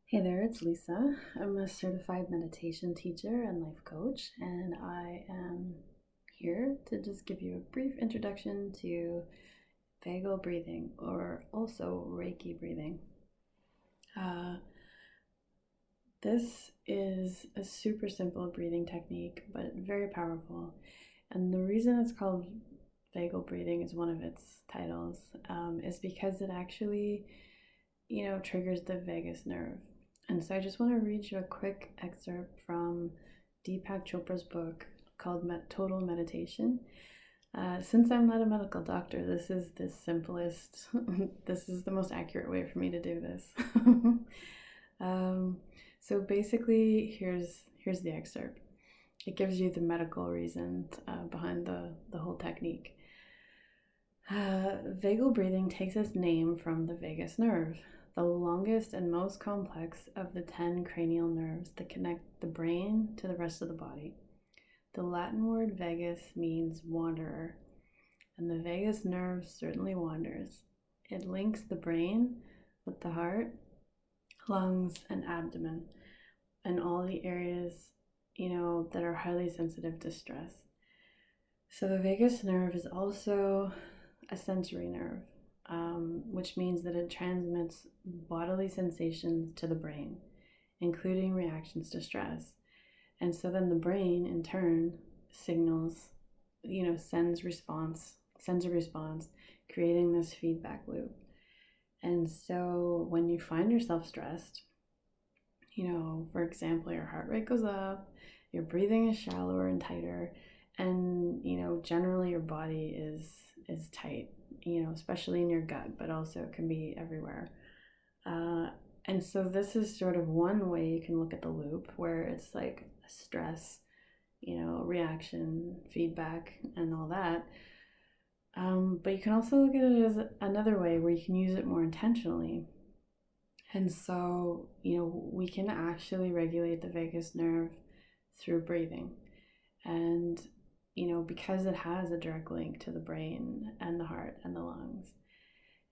Hey there, it's Lisa. I'm a certified meditation teacher and life coach, and I am here to just give you a brief introduction to vagal breathing, or also Reiki breathing. Uh, this is a super simple breathing technique, but very powerful. And the reason it's called vagal breathing is one of its titles, is because it actually, triggers the vagus nerve. And so I just want to read you a quick excerpt from Deepak Chopra's book called Total Meditation. Since I'm not a medical doctor, this is the simplest, this is the most accurate way for me to do this. So basically, here's the excerpt. It gives you the medical reasons behind the whole technique. Vagal breathing takes its name from the vagus nerve, the longest and most complex of the 10 cranial nerves that connect the brain to the rest of the body. The Latin word vagus means wanderer, and the vagus nerve certainly wanders. It links the brain with the heart, lungs, and abdomen, and all the areas, that are highly sensitive to stress. So the vagus nerve is also a sensory nerve, which means that it transmits bodily sensations to the brain, including reactions to stress. And so then the brain, in turn, signals, sends a response, creating this feedback loop. And so when you find yourself stressed, for example, your heart rate goes up, your breathing is shallower and tighter, and generally your body is tight, especially in your gut, but also it can be everywhere. And so this is sort of one way you can look at the loop, where it's like stress, reaction, feedback, and all that. But you can also look at it as another way where you can use it more intentionally. And so, we can actually regulate the vagus nerve through breathing. And, because it has a direct link to the brain and the heart and the lungs.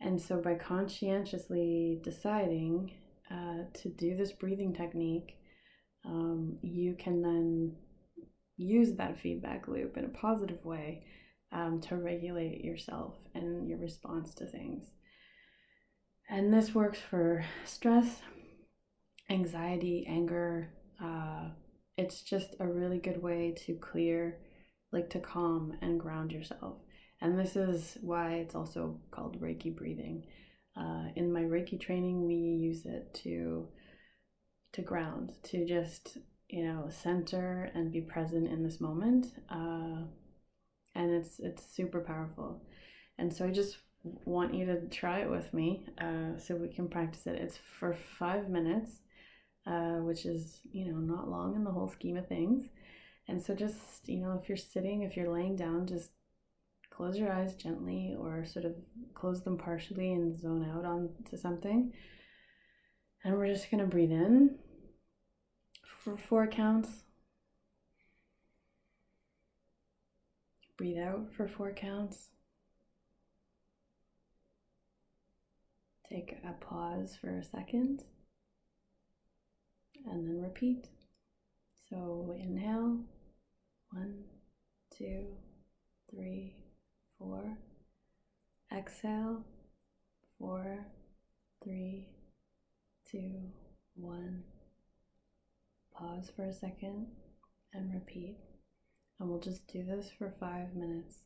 And so by conscientiously deciding to do this breathing technique, you can then use that feedback loop in a positive way to regulate yourself and your response to things. And this works for stress, anxiety, anger. It's just a really good way to clear, to calm and ground yourself. And this is why it's also called Reiki breathing. In my Reiki training, we use it to ground, to just, center and be present in this moment. And it's super powerful. And so I just want you to try it with me so we can practice it. It's for 5 minutes, which is, not long in the whole scheme of things. And so just, if you're sitting, if you're laying down, just close your eyes gently, or sort of close them partially and zone out onto something. And we're just going to breathe in for 4 counts. Breathe out for 4 counts. Take a pause for a second. And then repeat. So inhale, 1, 2, 3, 4. Exhale, 4, 3, 2, 1. Pause for a second and repeat. And we'll just do this for 5 minutes.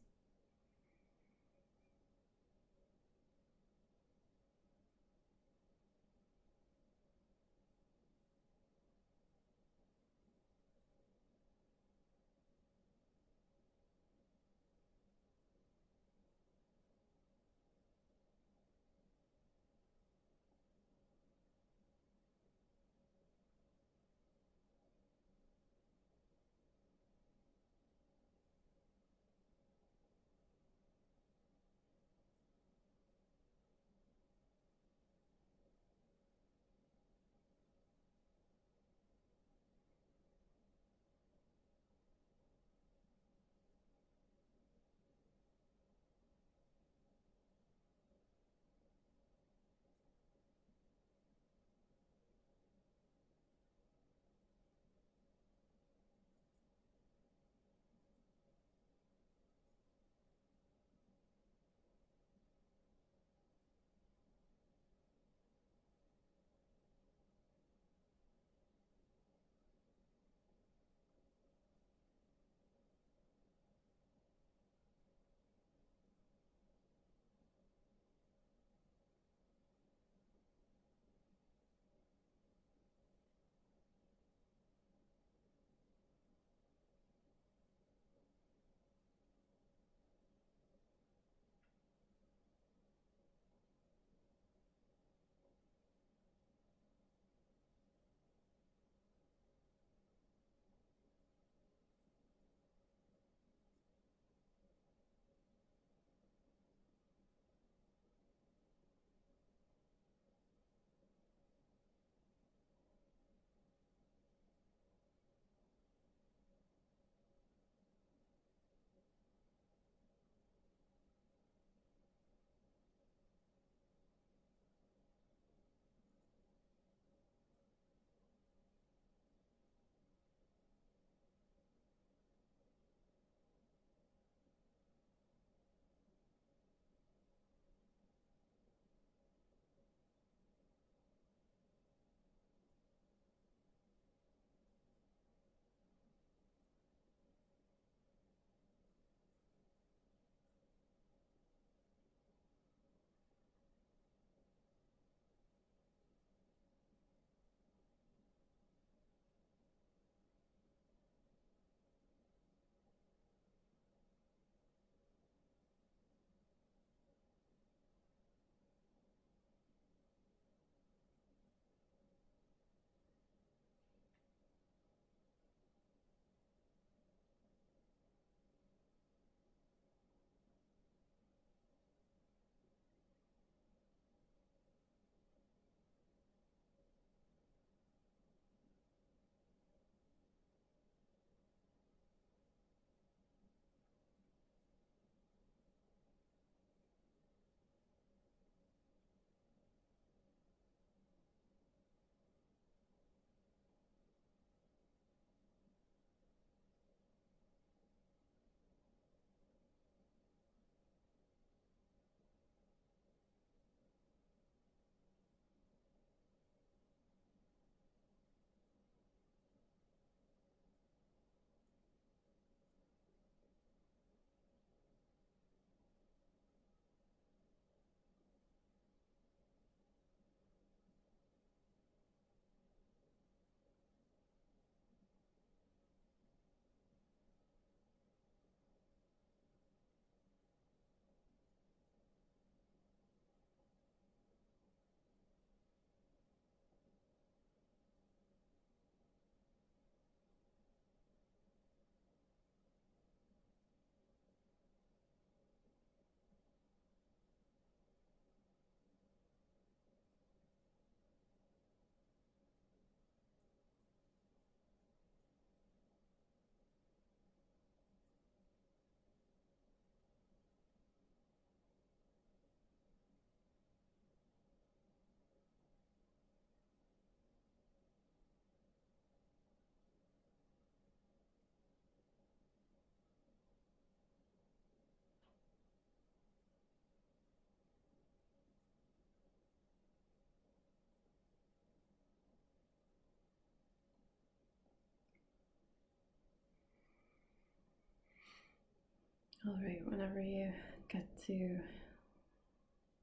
All right, whenever you get to,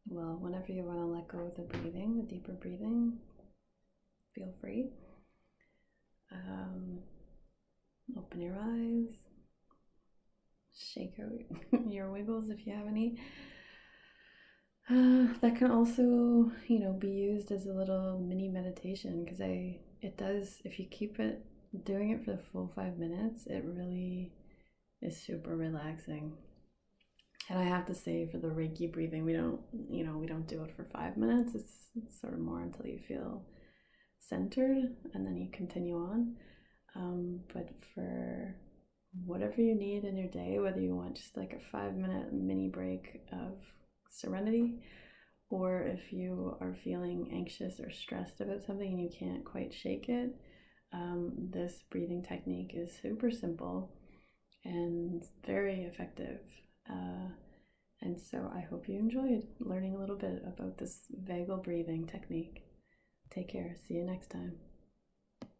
well, whenever you want to let go of the breathing, the deeper breathing, feel free. Open your eyes, shake out your wiggles if you have any. That can also, be used as a little mini meditation, because it does, if you keep it doing it for the full 5 minutes, it really is super relaxing. And I have to say, for the Reiki breathing, we don't do it for 5 minutes. It's sort of more until you feel centered, and then you continue on. But for whatever you need in your day, whether you want just like a 5-minute mini break of serenity, or if you are feeling anxious or stressed about something and you can't quite shake it, this breathing technique is super simple and very effective. And so I hope you enjoyed learning a little bit about this vagal breathing technique. Take care. See you next time.